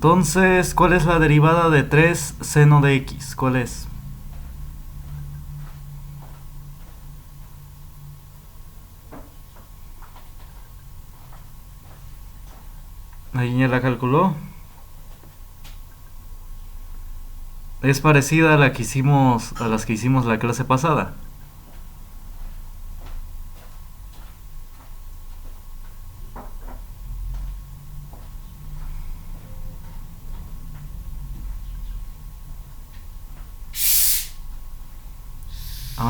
entonces, ¿cuál es la derivada de 3 seno de x? ¿Cuál es? ¿Alguien ya la calculó? Es parecida a las que hicimos la clase pasada.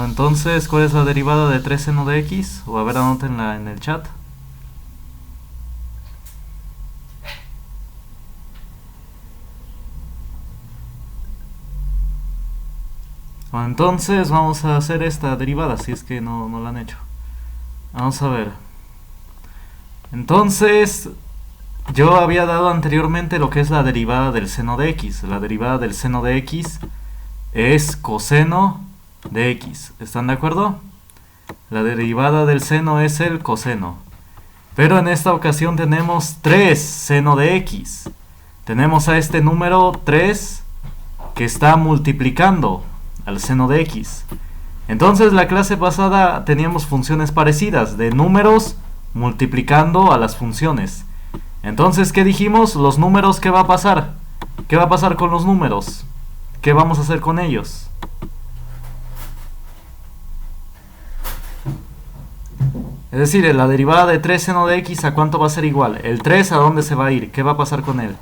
Entonces, ¿cuál es la derivada de 3 seno de x? O a ver, anótenla en el chat. Entonces vamos a hacer esta derivada, si es que no la han hecho. Vamos a ver. Entonces, yo había dado anteriormente lo que es la derivada del seno de x. La derivada del seno de x es coseno de x. ¿Están de acuerdo? La derivada del seno es el coseno. Pero en esta ocasión tenemos 3 seno de x. Tenemos a este número 3 que está multiplicando al seno de x. Entonces la clase pasada teníamos funciones parecidas, de números multiplicando a las funciones. Entonces, ¿qué dijimos? Los números, ¿qué va a pasar? ¿Qué va a pasar con los números? ¿Qué vamos a hacer con ellos? Es decir, la derivada de 3 seno de x, ¿a cuánto va a ser igual? El 3, ¿a dónde se va a ir? ¿Qué va a pasar con él?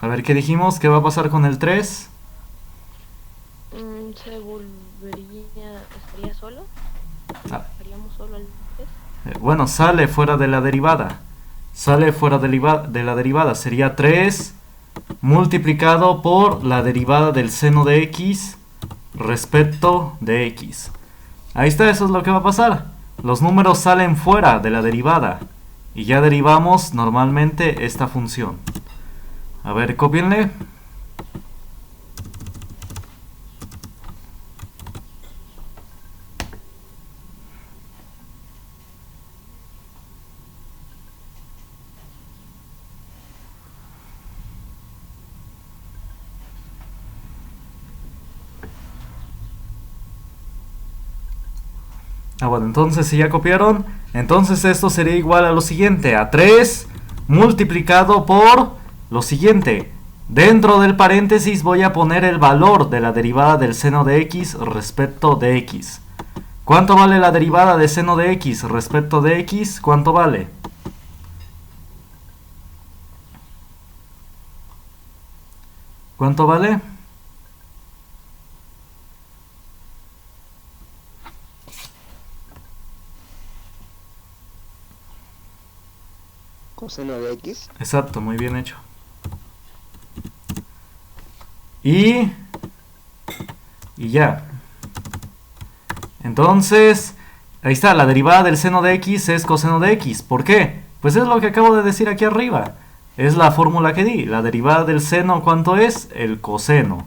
A ver, ¿qué dijimos? ¿Qué va a pasar con el 3? Se volvería, estaría solo. Haríamos solo al 3. Bueno, sale fuera de la derivada. Sale fuera de la derivada. Sería 3 multiplicado por la derivada del seno de x respecto de x. Ahí está, eso es lo que va a pasar. Los números salen fuera de la derivada. Y ya derivamos normalmente esta función. A ver, cópienle. Bueno, entonces si ya copiaron, entonces esto sería igual a lo siguiente, a 3 multiplicado por lo siguiente. Dentro del paréntesis voy a poner el valor de la derivada del seno de x respecto de x. ¿Cuánto vale la derivada de seno de x respecto de x? ¿Cuánto vale? ¿Cuánto vale? Coseno de x. Exacto, muy bien hecho. Y ya. Entonces, ahí está, la derivada del seno de x es coseno de x. ¿Por qué? Pues es lo que acabo de decir aquí arriba. Es la fórmula que di. La derivada del seno, ¿cuánto es? El coseno.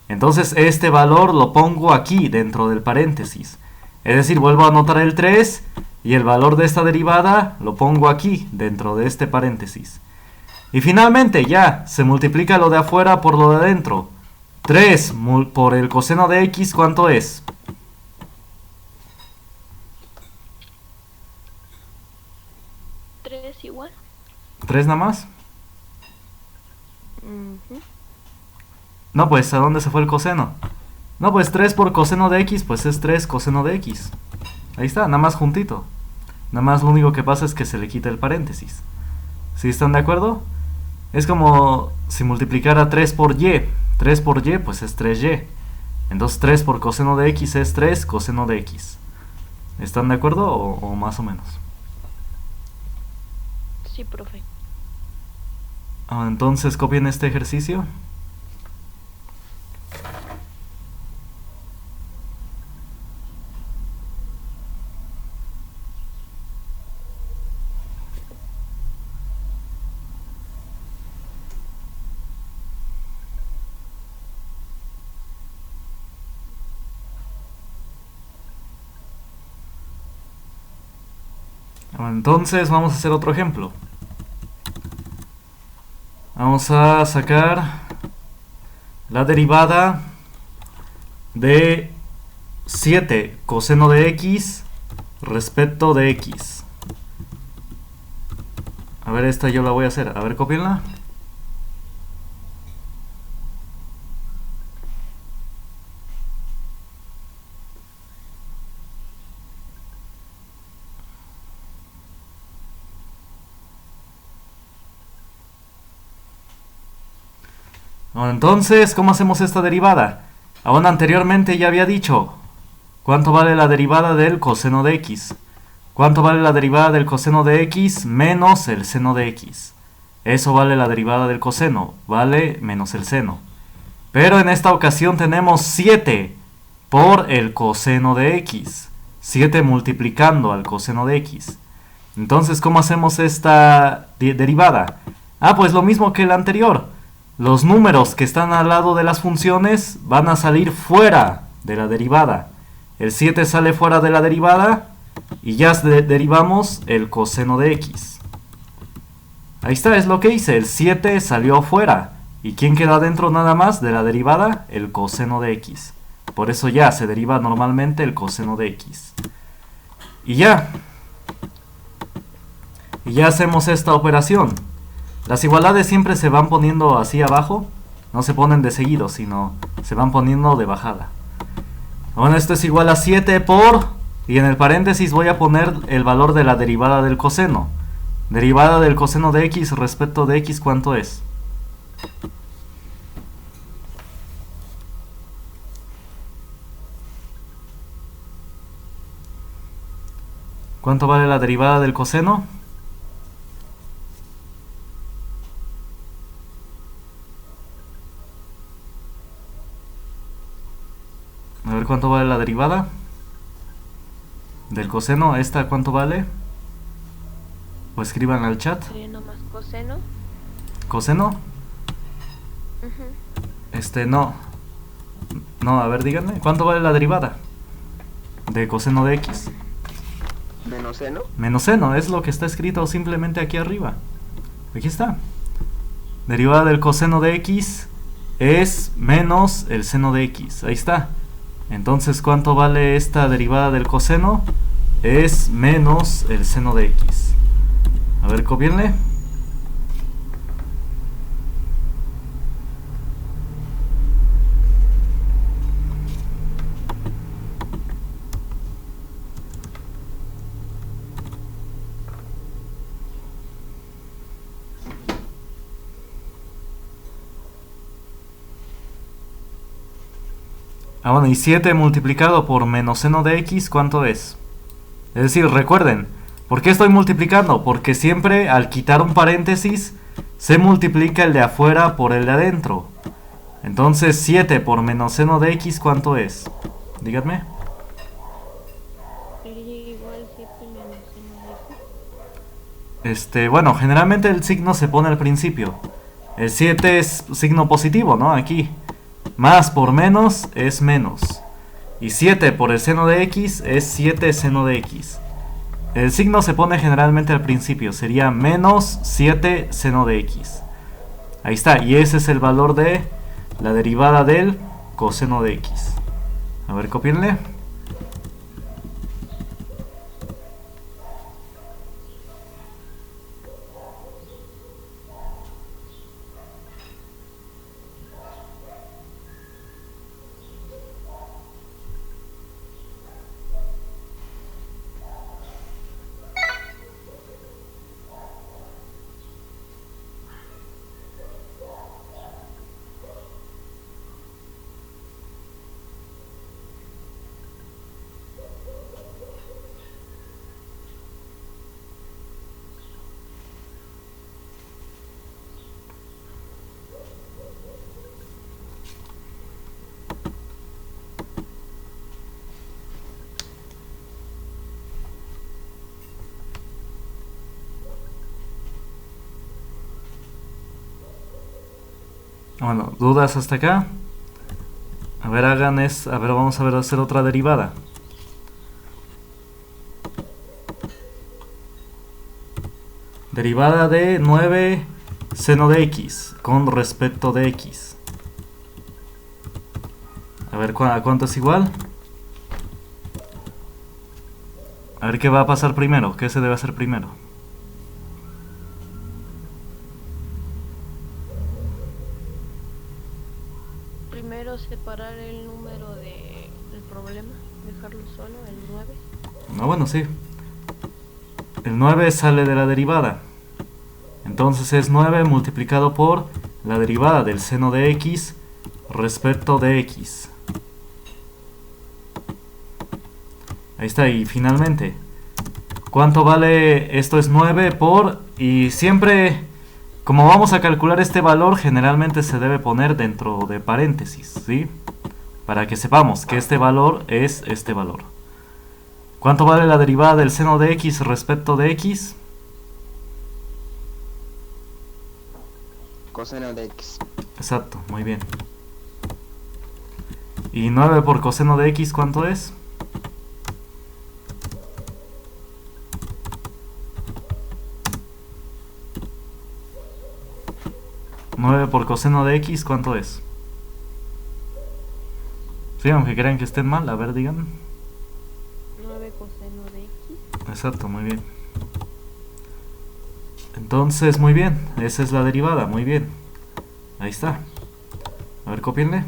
Entonces, este valor lo pongo aquí, dentro del paréntesis. Es decir, vuelvo a anotar el 3 y el valor de esta derivada lo pongo aquí, dentro de este paréntesis. Y finalmente, ya, se multiplica lo de afuera por lo de adentro. 3 por el coseno de x, ¿cuánto es? 3 igual. 3 nada más. Ujú. No, pues, ¿a dónde se fue el coseno? No, pues 3 por coseno de x, pues es 3 coseno de x. Ahí está, nada más juntito. Nada más lo único que pasa es que se le quita el paréntesis. ¿Sí están de acuerdo? Es como si multiplicara 3 por y. 3 por y, pues es 3y. Entonces 3 por coseno de x es 3 coseno de x. ¿Están de acuerdo o más o menos? Sí, profe. Entonces copien este ejercicio. Entonces vamos a hacer otro ejemplo. Vamos a sacar la derivada de 7 coseno de x respecto de x. A ver, esta yo la voy a hacer. A ver, cópienla. Bueno, entonces, ¿cómo hacemos esta derivada? Aún anteriormente ya había dicho cuánto vale la derivada del coseno de x. ¿Cuánto vale la derivada del coseno de x menos el seno de x? Eso vale la derivada del coseno, vale menos el seno. Pero en esta ocasión tenemos 7 por el coseno de x. 7 multiplicando al coseno de x. Entonces, ¿cómo hacemos esta derivada? Pues lo mismo que la anterior. Los números que están al lado de las funciones van a salir fuera de la derivada. El 7 sale fuera de la derivada y ya derivamos el coseno de x. Ahí está, es lo que hice. El 7 salió fuera. ¿Y quién queda dentro nada más de la derivada? El coseno de x. Por eso ya se deriva normalmente el coseno de x. Y ya. Y ya hacemos esta operación. Las igualdades siempre se van poniendo así abajo. No se ponen de seguido, sino se van poniendo de bajada. Bueno, esto es igual a 7 por... Y en el paréntesis voy a poner el valor de la derivada del coseno. Derivada del coseno de x respecto de x, ¿cuánto es? ¿Cuánto vale la derivada del coseno? A ver cuánto vale la derivada del coseno. ¿Esta cuánto vale? O escriban al chat. Seno más coseno. ¿Coseno? No. No, a ver, díganme. ¿Cuánto vale la derivada de coseno de x? ¿Menos seno? Menos seno, es lo que está escrito simplemente aquí arriba. Aquí está. Derivada del coseno de x es menos el seno de x. Ahí está. Entonces, ¿cuánto vale esta derivada del coseno? Es menos el seno de x. A ver, copienle. Bueno, y 7 multiplicado por menos seno de x, ¿cuánto es? Es decir, recuerden, ¿por qué estoy multiplicando? Porque siempre al quitar un paréntesis se multiplica el de afuera por el de adentro. Entonces 7 por menos seno de x, ¿cuánto es? Díganme. Sería igual 7 menos seno de x. Bueno, generalmente el signo se pone al principio. El 7 es signo positivo, ¿no? Aquí. Más por menos es menos. Y 7 por el seno de x es 7 seno de x. El signo se pone generalmente al principio. Sería menos 7 seno de x. Ahí está. Y ese es el valor de la derivada del coseno de x. A ver, copienle. Bueno, ¿dudas hasta acá? A ver, a ver, vamos a hacer otra derivada. Derivada de 9 seno de x con respecto de x. A ver, ¿a cuánto es igual? A ver qué va a pasar primero. ¿Qué se debe hacer primero? Primero separar el número del problema, dejarlo solo, el 9. No, bueno, sí. El 9 sale de la derivada. Entonces es 9 multiplicado por la derivada del seno de x respecto de x. Ahí está, y finalmente, ¿cuánto vale? Esto es 9 por... Y siempre, como vamos a calcular este valor, generalmente se debe poner dentro de paréntesis, ¿sí? Para que sepamos que este valor es este valor. ¿Cuánto vale la derivada del seno de x respecto de x? Coseno de x. Exacto, muy bien. ¿Y 9 por coseno de x cuánto es? ¿9 por coseno de x cuánto es? Sí, aunque crean que estén mal, a ver, digan. 9 coseno de x. Exacto, muy bien. Entonces, muy bien, esa es la derivada, muy bien. Ahí está. A ver, cópienle.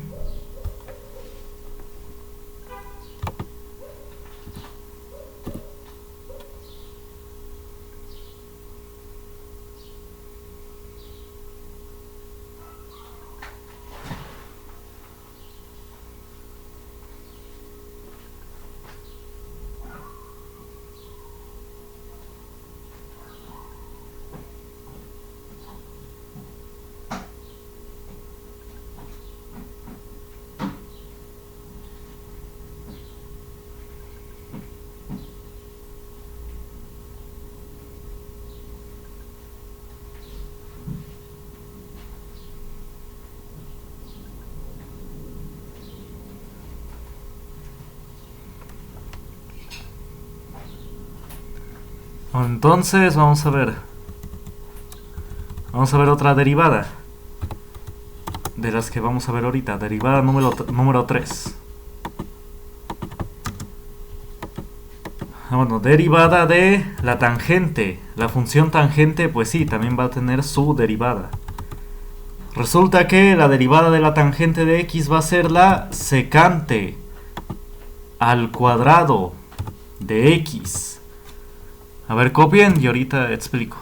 Entonces, vamos a ver. Vamos a ver otra derivada. De las que vamos a ver ahorita. Derivada número 3. Bueno, derivada de la tangente. La función tangente, pues sí, también va a tener su derivada. Resulta que la derivada de la tangente de x va a ser la secante al cuadrado de x. A ver, copien y ahorita explico.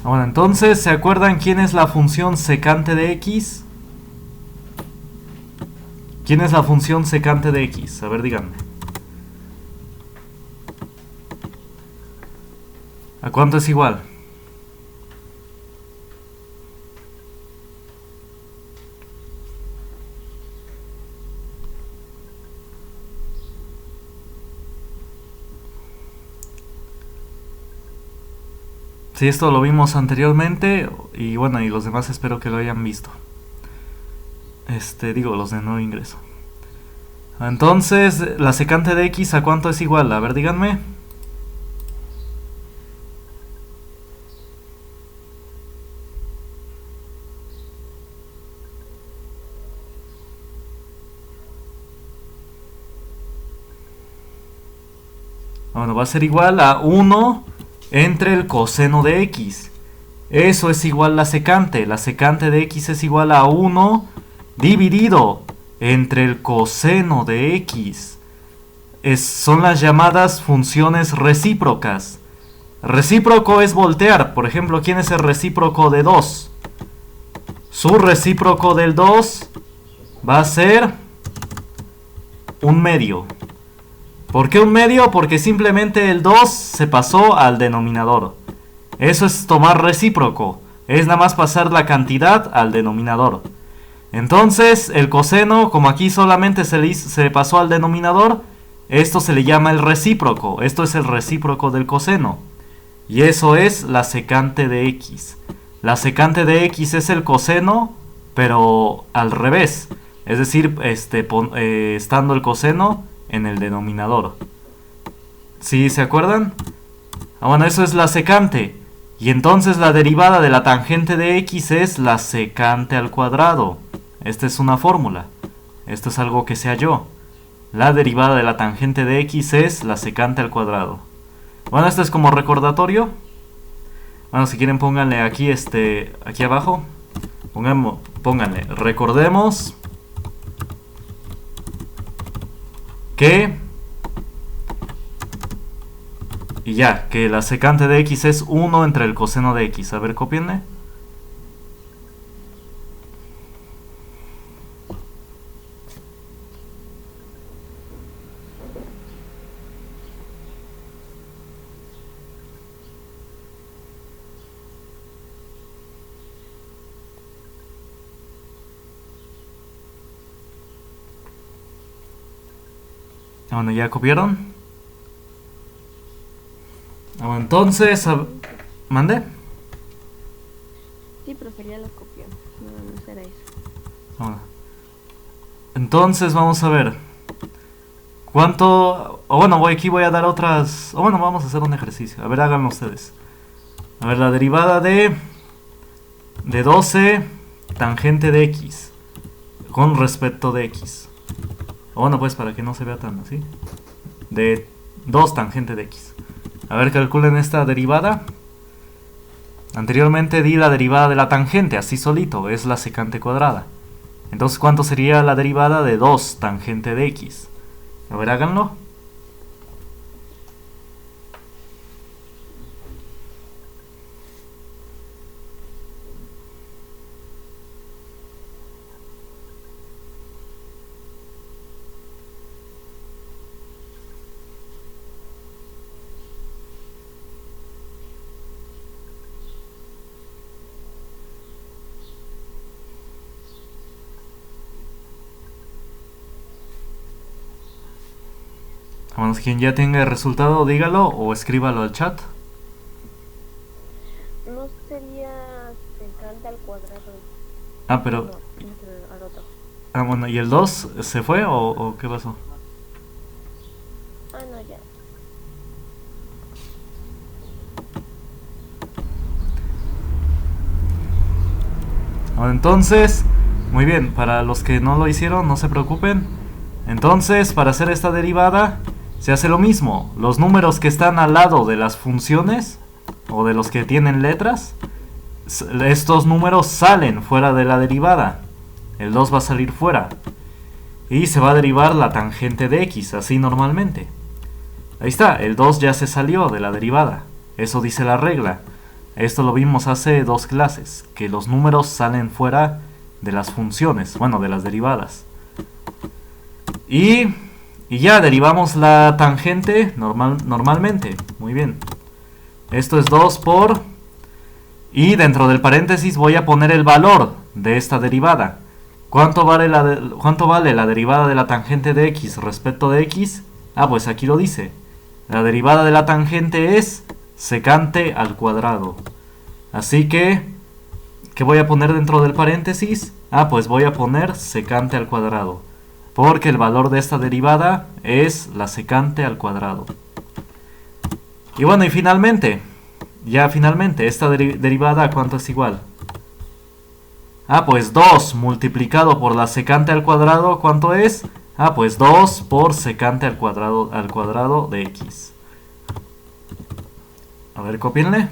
Bueno, entonces, ¿se acuerdan quién es la función secante de x? ¿Quién es la función secante de x? A ver, díganme. ¿A cuánto es igual? Sí, esto lo vimos anteriormente y bueno, y los demás espero que lo hayan visto. Digo, los de nuevo ingreso. Entonces, la secante de x, ¿a cuánto es igual? A ver, díganme. Bueno, va a ser igual a 1 entre el coseno de x. Eso es igual a la secante. La secante de x es igual a 1 dividido entre el coseno de x. Son las llamadas funciones recíprocas. Recíproco es voltear. Por ejemplo, ¿quién es el recíproco de 2? Su recíproco del 2 va a ser un medio. ¿Por qué un medio? Porque simplemente el 2 se pasó al denominador. Eso es tomar recíproco. Es nada más pasar la cantidad al denominador. Entonces, el coseno, como aquí solamente se pasó al denominador, esto se le llama el recíproco. Esto es el recíproco del coseno. Y eso es la secante de x. La secante de x es el coseno, pero al revés. Es decir, estando el coseno en el denominador. ¿Sí se acuerdan? Bueno, eso es la secante. Y entonces la derivada de la tangente de x es la secante al cuadrado. Esta es una fórmula. Esto es algo que se halló. La derivada de la tangente de x es la secante al cuadrado. Bueno, esto es como recordatorio. Bueno, si quieren pónganle aquí, aquí abajo. Pónganle, recordemos que... Y ya, que la secante de x es 1 entre el coseno de x. A ver, cópienle. Bueno, ¿ya copiaron? Bueno, entonces... ¿Mande? Sí, prefería la copia. No era eso. Bueno. Entonces vamos a ver. ¿Cuánto...? Bueno, aquí voy a dar otras... bueno, vamos a hacer un ejercicio. A ver, háganlo ustedes. A ver, la derivada de 12 tangente de x con respecto de x. Bueno, pues para que no se vea tan así. De 2 tangente de x. A ver, calculen esta derivada. Anteriormente di la derivada de la tangente, así solito, es la secante cuadrada. Entonces, ¿cuánto sería la derivada de 2 tangente de x? A ver, háganlo. Bueno, quien ya tenga el resultado, dígalo o escríbalo al chat. No sería secante al cuadrado. Ah, pero... No, al otro. Ah, bueno, ¿y el 2 se fue o qué pasó? Ah, no, ya. Bueno, entonces, muy bien, para los que no lo hicieron, no se preocupen. Entonces, para hacer esta derivada, se hace lo mismo. Los números que están al lado de las funciones, o de los que tienen letras, estos números salen fuera de la derivada. El 2 va a salir fuera. Y se va a derivar la tangente de x, así normalmente. Ahí está, el 2 ya se salió de la derivada. Eso dice la regla. Esto lo vimos hace 2 clases, que los números salen fuera de las funciones, bueno, de las derivadas. Y ya derivamos la tangente normalmente. Muy bien. Esto es 2 por... Y dentro del paréntesis voy a poner el valor de esta derivada. ¿Cuánto vale la derivada de la tangente de x respecto de x? Ah, pues aquí lo dice. La derivada de la tangente es secante al cuadrado. Así que, ¿qué voy a poner dentro del paréntesis? Ah, pues voy a poner secante al cuadrado. Porque el valor de esta derivada es la secante al cuadrado. Y bueno, y finalmente, esta derivada, ¿a cuánto es igual? Ah, pues 2 multiplicado por la secante al cuadrado, ¿cuánto es? Ah, pues 2 por secante al cuadrado de x. A ver, cópienle.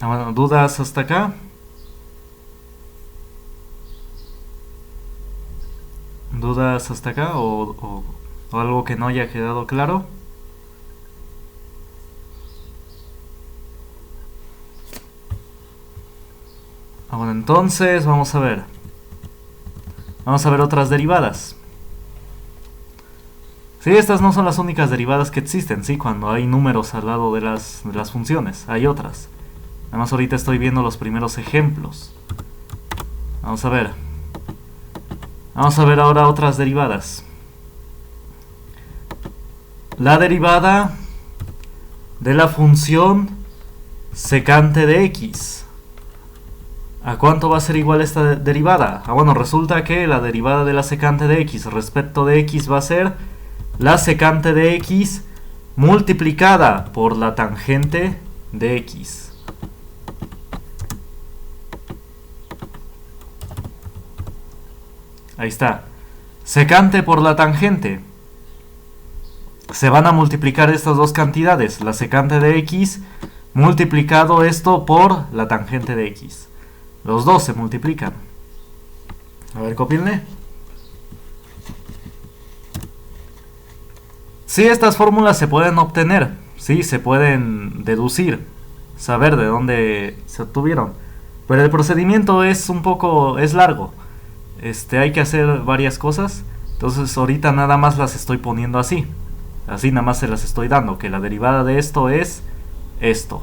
Bueno, ¿dudas hasta acá? ¿Dudas hasta acá o algo que no haya quedado claro? Bueno, entonces vamos a ver. Vamos a ver otras derivadas. Sí, estas no son las únicas derivadas que existen, sí, cuando hay números al lado de las funciones, hay otras. Además ahorita estoy viendo los primeros ejemplos. Vamos a ver. Vamos a ver ahora otras derivadas. La derivada de la función secante de x. ¿A cuánto va a ser igual esta derivada? Bueno, resulta que la derivada de la secante de x respecto de x va a ser la secante de x multiplicada por la tangente de x. Ahí está. Secante por la tangente. Se van a multiplicar estas dos cantidades. La secante de x multiplicado esto por la tangente de x. Los dos se multiplican. A ver, cópienle. Sí, estas fórmulas se pueden obtener. Sí, se pueden deducir. Saber de dónde se obtuvieron. Pero el procedimiento es largo. Hay que hacer varias cosas. Entonces ahorita nada más las estoy poniendo así. Así nada más se las estoy dando. Que la derivada de esto es esto.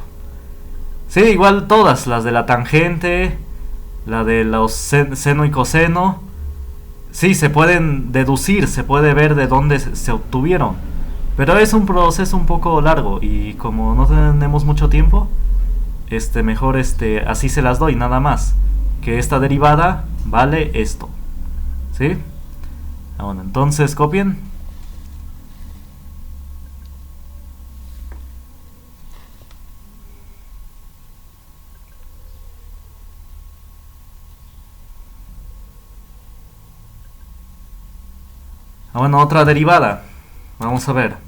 Sí, igual todas. Las de la tangente, la de los seno y coseno. Sí, se pueden deducir. Se puede ver de dónde se obtuvieron. Pero es un proceso un poco largo. Y como no tenemos mucho tiempo, mejor así se las doy nada más. Que esta derivada vale esto. ¿Sí? Bueno, entonces copien. Bueno, otra derivada. Vamos a ver.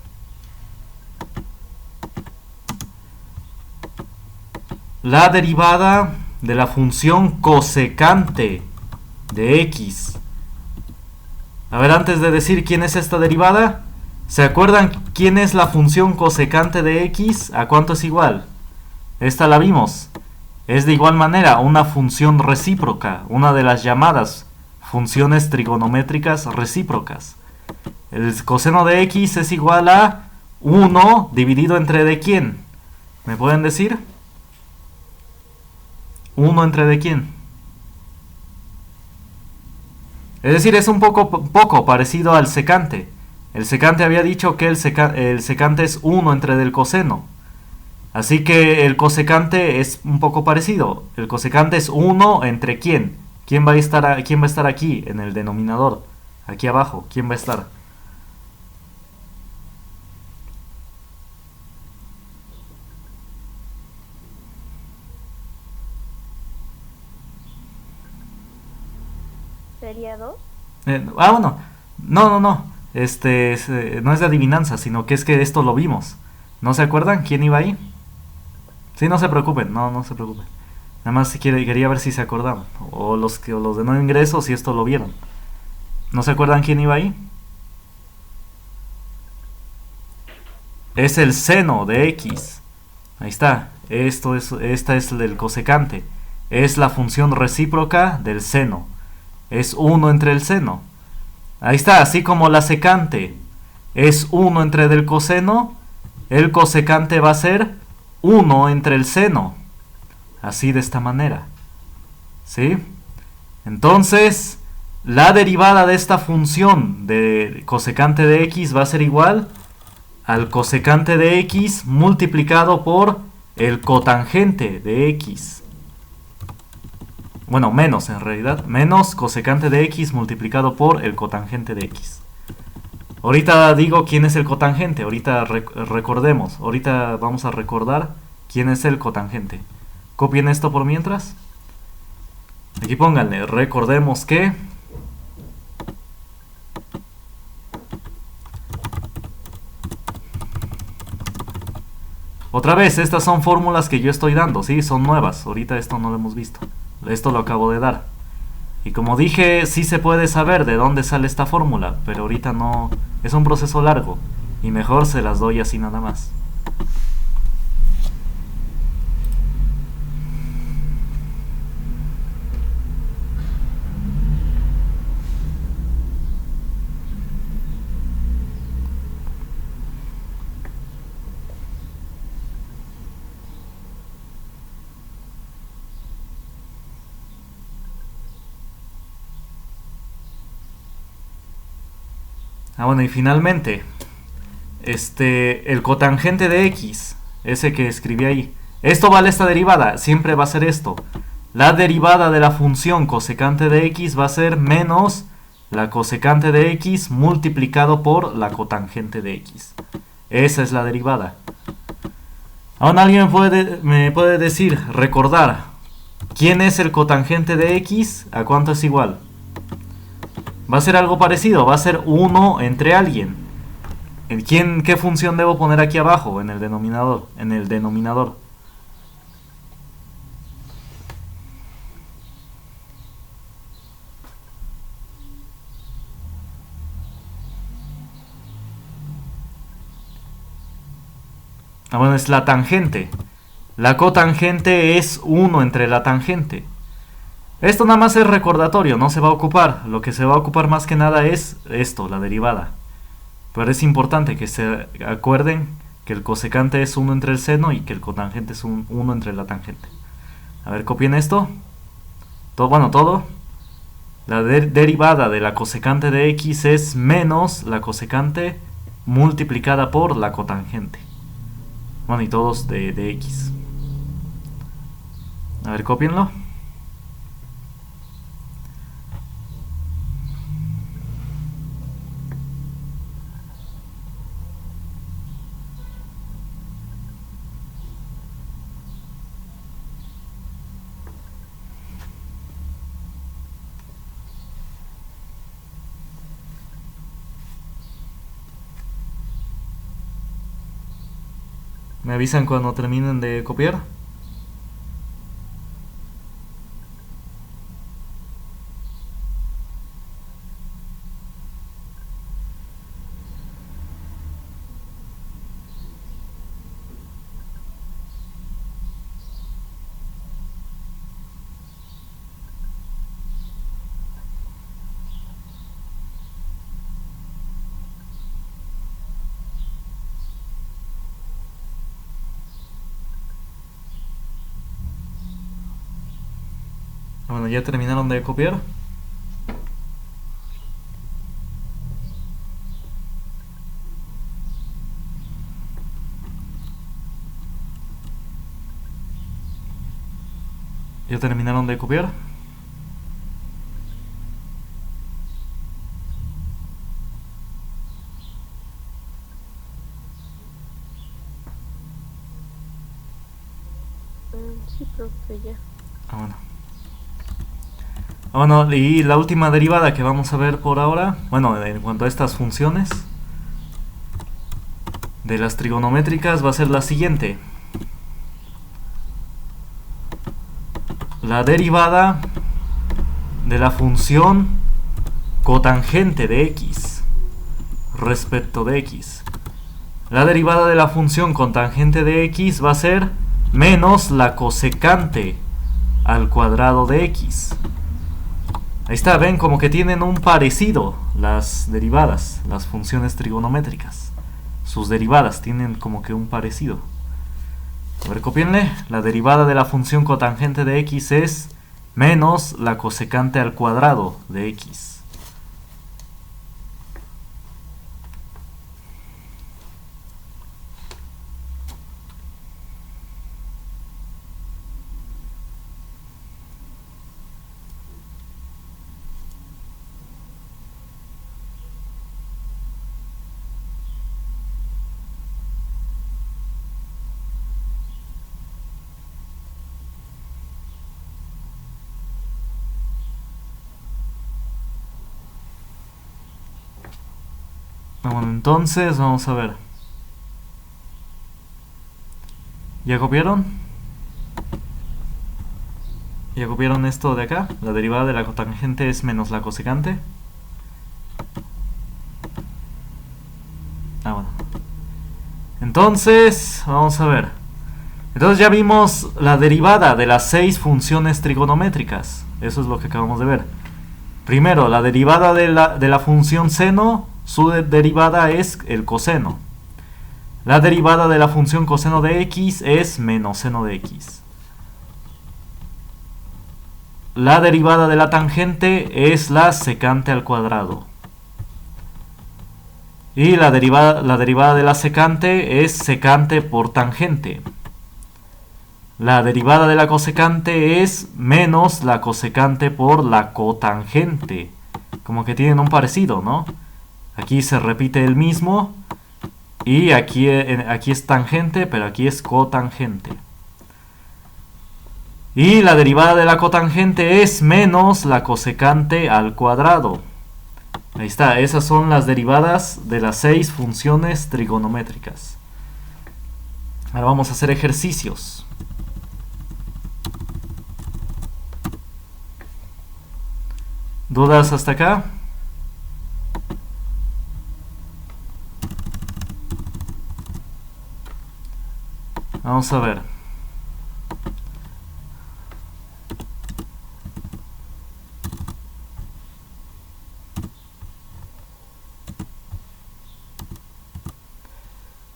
La derivada de la función cosecante de x. A ver, antes de decir quién es esta derivada, ¿se acuerdan quién es la función cosecante de x? ¿A cuánto es igual? Esta la vimos. Es de igual manera una función recíproca, una de las llamadas funciones trigonométricas recíprocas. El coseno de x es igual a 1 dividido entre ¿de quién? ¿Me pueden decir? 1 entre ¿de quién? Es decir, es un poco parecido al secante. El secante había dicho que el secante es 1 entre del coseno. Así que el cosecante es un poco parecido. El cosecante es 1 entre ¿quién? ¿Quién va a estar aquí en el denominador? Aquí abajo, ¿quién va a estar? ¿Sería 2? Bueno. No. No es de adivinanza, sino que es que esto lo vimos. ¿No se acuerdan quién iba ahí? Sí, no se preocupen, no se preocupen. Nada más quería ver si se acordaban. O los de no ingreso, si esto lo vieron. ¿No se acuerdan quién iba ahí? Es el seno de x. Ahí está. Esta es el cosecante. Es la función recíproca del seno. Es 1 entre el seno. Ahí está, así como la secante es 1 entre del coseno, el cosecante va a ser 1 entre el seno. Así de esta manera. ¿Sí? Entonces, la derivada de esta función de cosecante de x va a ser igual al cosecante de x multiplicado por el cotangente de x. Bueno, menos en realidad. Menos cosecante de x multiplicado por el cotangente de x. Ahorita digo quién es el cotangente. Ahorita recordemos. Ahorita vamos a recordar quién es el cotangente. Copien esto por mientras. Aquí pónganle. Recordemos que Otra vez, estas son fórmulas que yo estoy dando, ¿sí? Son nuevas, ahorita esto no lo hemos visto. Esto lo acabo de dar. Y como dije, sí se puede saber de dónde sale esta fórmula, pero ahorita no... Es un proceso largo, y mejor se las doy así nada más. Bueno, y finalmente, el cotangente de x, ese que escribí ahí, esto vale esta derivada, siempre va a ser esto. La derivada de la función cosecante de x va a ser menos la cosecante de x multiplicado por la cotangente de x. Esa es la derivada. Ahora alguien me puede decir, recordar, ¿quién es el cotangente de x? ¿A cuánto es igual? Va a ser algo parecido, va a ser 1 entre alguien. ¿Qué función debo poner aquí abajo en el denominador? Bueno, es la tangente. La cotangente es 1 entre la tangente. Esto nada más es recordatorio, no se va a ocupar. Lo que se va a ocupar más que nada es esto, la derivada. Pero es importante que se acuerden que el cosecante es 1 entre el seno y que el cotangente es 1 entre la tangente. A ver, copien esto. Todo. La derivada de la cosecante de x es menos la cosecante multiplicada por la cotangente. Bueno, y todos de x. A ver, copienlo. ¿Me avisan cuando terminen de copiar? Bueno, ya terminaron de copiar. ¿Ya terminaron de copiar? Sí, profe, ya. Bueno, y la última derivada que vamos a ver por ahora, bueno, en cuanto a estas funciones de las trigonométricas, va a ser la siguiente. La derivada de la función cotangente de x respecto de x. La derivada de la función cotangente de x va a ser menos la cosecante al cuadrado de x. Ahí está, ven como que tienen un parecido las derivadas, las funciones trigonométricas. Sus derivadas tienen como que un parecido. A ver, copienle. La derivada de la función cotangente de x es menos la cosecante al cuadrado de x. Bueno, entonces vamos a ver. ¿Ya copiaron? ¿Ya copiaron esto de acá? La derivada de la cotangente es menos la cosecante. Ah, bueno. Entonces, vamos a ver. Entonces ya vimos la derivada de las 6 funciones trigonométricas. Eso es lo que acabamos de ver. Primero, la derivada de la función seno, su derivada es el coseno. La derivada de la función coseno de x es menos seno de x. La derivada de la tangente es la secante al cuadrado. Y la derivada de la secante es secante por tangente. La derivada de la cosecante es menos la cosecante por la cotangente. Como que tienen un parecido, ¿no? Aquí se repite el mismo. Y aquí es tangente, pero aquí es cotangente. Y la derivada de la cotangente es menos la cosecante al cuadrado. Ahí está, esas son las derivadas de las 6 funciones trigonométricas. Ahora vamos a hacer ejercicios. ¿Dudas hasta acá? Vamos a ver.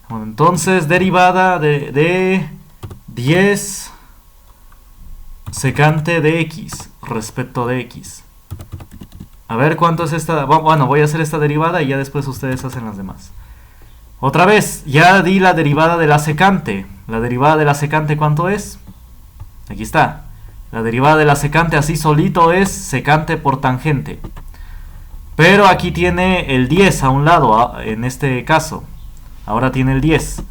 Bueno, entonces, derivada de 10 secante de x respecto de x. A ver cuánto es esta. Bueno, voy a hacer esta derivada y ya después ustedes hacen las demás. Otra vez, ya di la derivada de la secante. La derivada de la secante, ¿cuánto es? Aquí está. La derivada de la secante así solito es secante por tangente. Pero aquí tiene el 10 a un lado, en este caso. Ahora tiene el 10.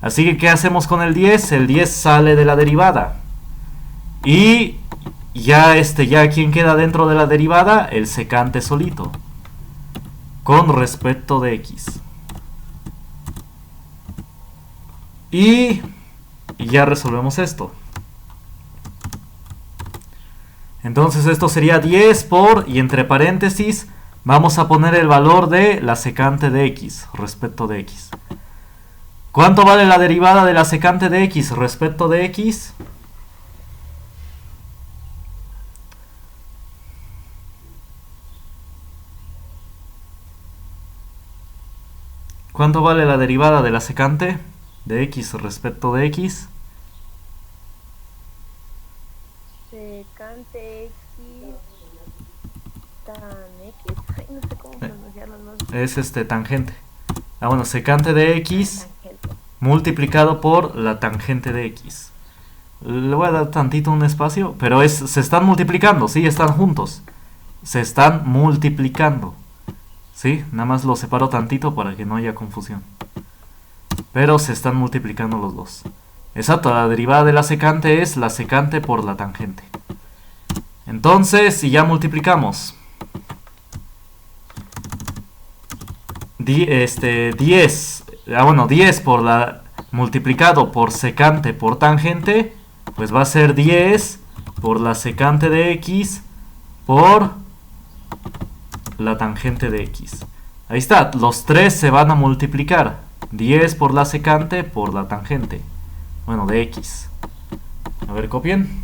Así que, ¿qué hacemos con el 10? El 10 sale de la derivada. Y ya ¿quién queda dentro de la derivada? El secante solito. Con respecto de x. Y ya resolvemos esto. Entonces esto sería 10 por, y entre paréntesis, vamos a poner el valor de la secante de x respecto de x. ¿Cuánto vale la derivada de la secante de x respecto de x? ¿Cuánto vale la derivada de la secante de x respecto de x? Secante x tan x. Ay, no sé cómo pronunciarlo. Es tangente. Ah, bueno, secante de x multiplicado por la tangente de x. Le voy a dar tantito un espacio, pero se están multiplicando, sí, están juntos. Se están multiplicando. Sí, nada más lo separo tantito para que no haya confusión. Pero se están multiplicando los dos. Exacto, la derivada de la secante es la secante por la tangente. Entonces, si ya multiplicamos 10 por la multiplicado por secante por tangente, pues va a ser 10 por la secante de x por la tangente de x. Ahí está, los tres se van a multiplicar. 10 por la secante por la tangente. Bueno, de x. A ver, copien.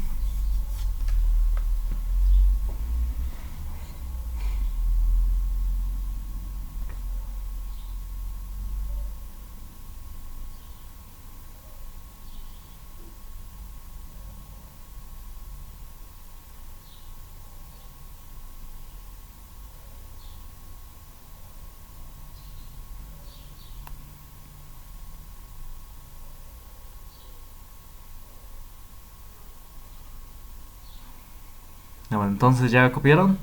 Bueno, entonces ya copiaron.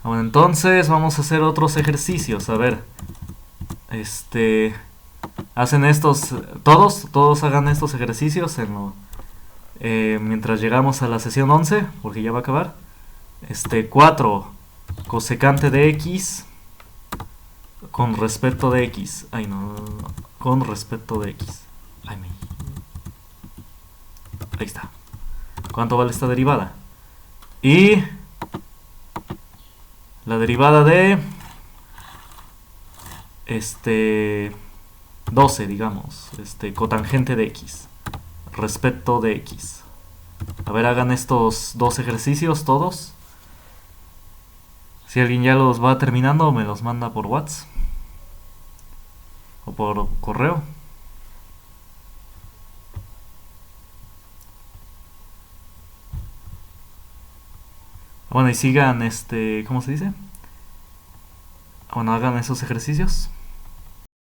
Bueno, entonces vamos a hacer otros ejercicios. A ver, hacen estos, todos hagan estos ejercicios mientras llegamos a la sesión 11, porque ya va a acabar. 4 cosecante de x con respecto de x. Ay, no. Con respecto de x. Ay, ahí está. ¿Cuánto vale esta derivada? Y la derivada de 12, digamos, cotangente de x respecto de x. A ver, hagan estos dos ejercicios todos. Si alguien ya los va terminando, me los manda por WhatsApp o por correo. Bueno, y sigan, ¿cómo se dice? Bueno, hagan esos ejercicios.